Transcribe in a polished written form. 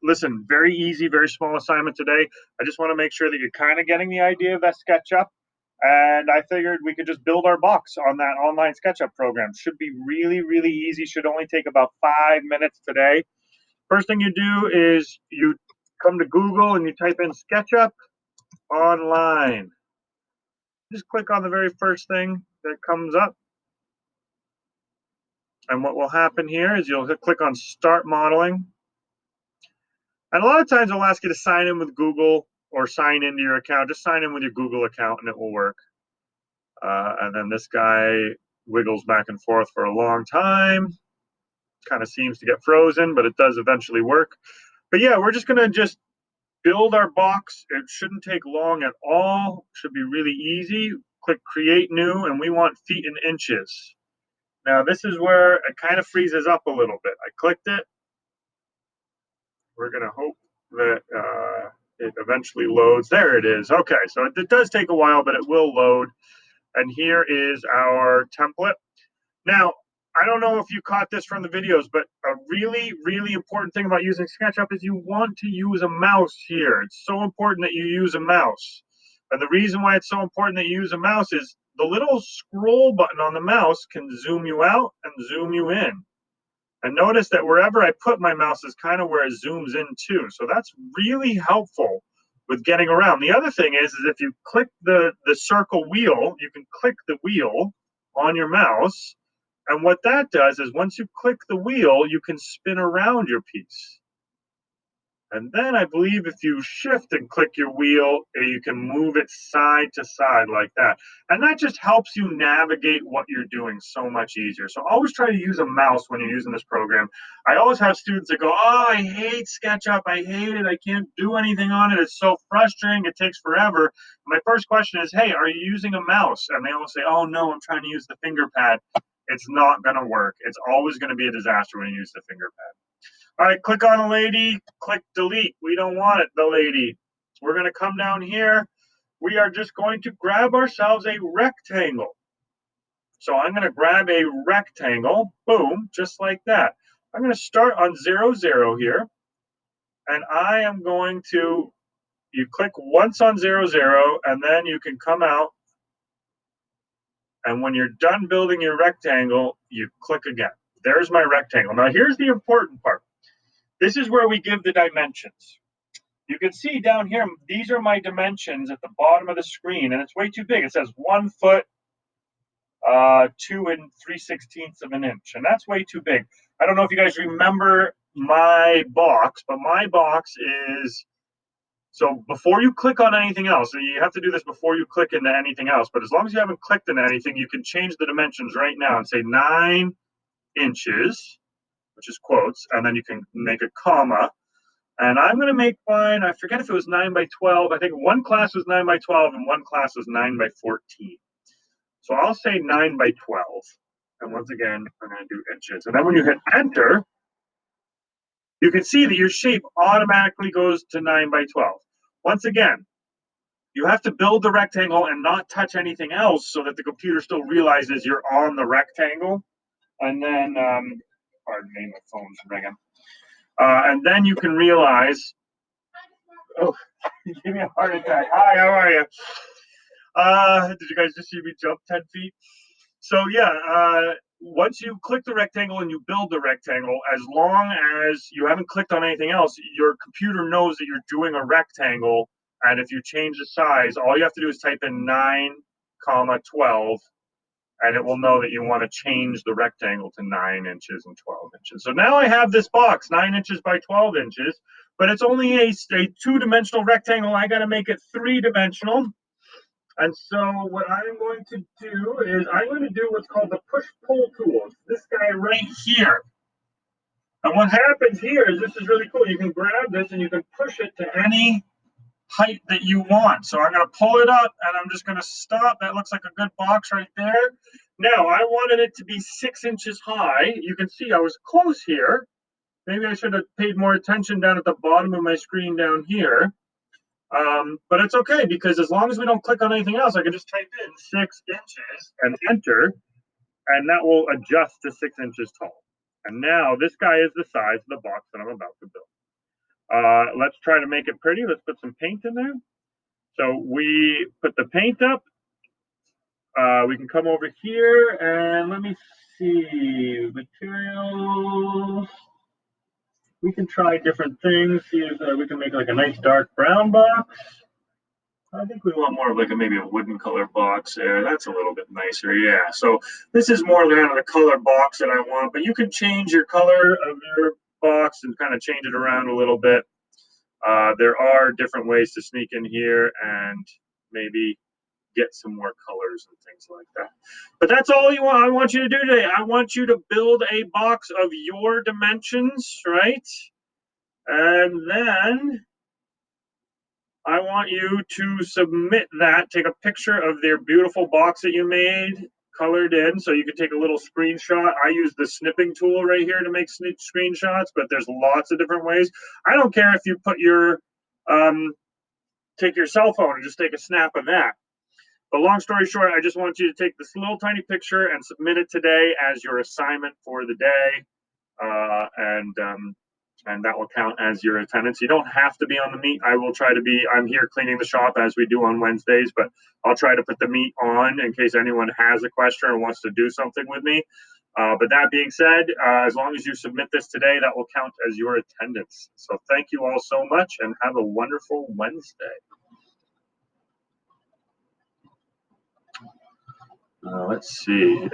Listen, very easy, very small assignment today. I just want to make sure that you're kind of getting the idea of that SketchUp. And I figured we could just build our box on that online SketchUp program. Should be really, really easy. Should only take about 5 minutes today. First thing you do is you come to Google and you type in SketchUp online. Just click on the very first thing that comes up. And what will happen here is you'll click on Start Modeling. And a lot of times it'll ask you to sign in with Google or sign into your account. Just sign in with your Google account and it will work. And then this guy wiggles back and forth for a long time. Kind of seems to get frozen, but it does eventually work. But yeah, we're just going to build our box. It shouldn't take long at all. It should be really easy. Click Create New, and we want feet and inches. Now, this is where it kind of freezes up a little bit. I clicked it. We're going to hope that it eventually loads. There it is. Okay, so it does take a while, but it will load. And here is our template. Now, I don't know if you caught this from the videos, but a really, really important thing about using SketchUp is you want to use a mouse here. It's so important that you use a mouse. And the reason why it's so important that you use a mouse is the little scroll button on the mouse can zoom you out and zoom you in. And notice that wherever I put my mouse is kind of where it zooms in too. So that's really helpful with getting around. The other thing is if you click the circle wheel, you can click the wheel on your mouse. And what that does is once you click the wheel, you can spin around your piece. And then I believe if you shift and click your wheel, you can move it side to side like that. And that just helps you navigate what you're doing so much easier. So always try to use a mouse when you're using this program. I always have students that go, oh, I hate SketchUp. I hate it. I can't do anything on it. It's so frustrating. It takes forever. My first question is, hey, are you using a mouse? And they all say, oh, no, I'm trying to use the finger pad. It's not going to work. It's always going to be a disaster when you use the finger pad. All right, click on the lady, click delete. We don't want it, the lady. We're going to come down here. We are just going to grab ourselves a rectangle. So I'm going to grab a rectangle, boom, just like that. I'm going to start on 0, 0 here. And I am going to, you click once on 0, 0, and then you can come out. And when you're done building your rectangle, you click again. There's my rectangle. Now, here's the important part. This is where we give the dimensions. You can see down here, these are my dimensions at the bottom of the screen, and it's way too big. It says 1 foot, 2 and 3/16 of an inch, and that's way too big. I don't know if you guys remember my box, but my box is, so before you click on anything else, and you have to do this before you click into anything else, but as long as you haven't clicked into anything, you can change the dimensions right now and say 9 inches, which is quotes, and then you can make a comma. And I'm going to make mine, I forget if it was 9 by 12. I think one class was 9 by 12 and one class was 9 by 14. So I'll say 9 by 12. And once again, I'm going to do inches. And then when you hit enter, you can see that your shape automatically goes to 9 by 12. Once again, you have to build the rectangle and not touch anything else so that the computer still realizes you're on the rectangle. And then, pardon me, my phone's ringing. And then you can realize, oh, you gave me a heart attack. Hi, how are you? Did you guys just see me jump 10 feet? So yeah, once you click the rectangle and you build the rectangle, as long as you haven't clicked on anything else, your computer knows that you're doing a rectangle. And if you change the size, all you have to do is type in 9, 12, and it will know that you want to change the rectangle to 9 inches and 12 inches. So now I have this box, 9 inches by 12 inches, but it's only a two-dimensional rectangle. I got to make it three-dimensional. And so what I'm going to do is I'm going to do what's called the push-pull tool. It's this guy right here. And what happens here is this is really cool. You can grab this and you can push it to any height that you want. So I'm going to pull it up and I'm just going to stop. That looks like a good box right there. Now I wanted it to be 6 inches high. You can see I was close here. Maybe I should have paid more attention down at the bottom of my screen down here. But it's okay because as long as we don't click on anything else, I can just type in 6 inches and enter, and that will adjust to 6 inches tall. And now this guy is the size of the box that I'm about to build. Let's try to make it pretty. Let's put some paint in there. So we put the paint up. We can come over here and let me see materials. We can try different things. See if we can make like a nice dark brown box. I think we want more of like maybe a wooden color box there. That's a little bit nicer. Yeah. So this is more kind of the color box that I want, but you can change your color of your box and kind of change it around a little bit. There are different ways to sneak in here and maybe get some more colors and things like that. But that's all you want. I want you to do today. I want you to build a box of your dimensions, right? And then I want you to submit that. Take a picture of their beautiful box that you made, colored in. So you can take a little screenshot. I use the snipping tool right here to make screenshots, but there's lots of different ways. I don't care if you put your take your cell phone and just take a snap of that. But long story short, I just want you to take this little tiny picture and submit it today as your assignment for the day, uh, and um, and that will count as your attendance. You don't have to be on the meet. I will try to be. I'm here cleaning the shop as we do on Wednesdays, but I'll try to put the meet on in case anyone has a question or wants to do something with me. But that being said, as long as you submit this today, that will count as your attendance. So thank you all so much and have a wonderful Wednesday. Let's see.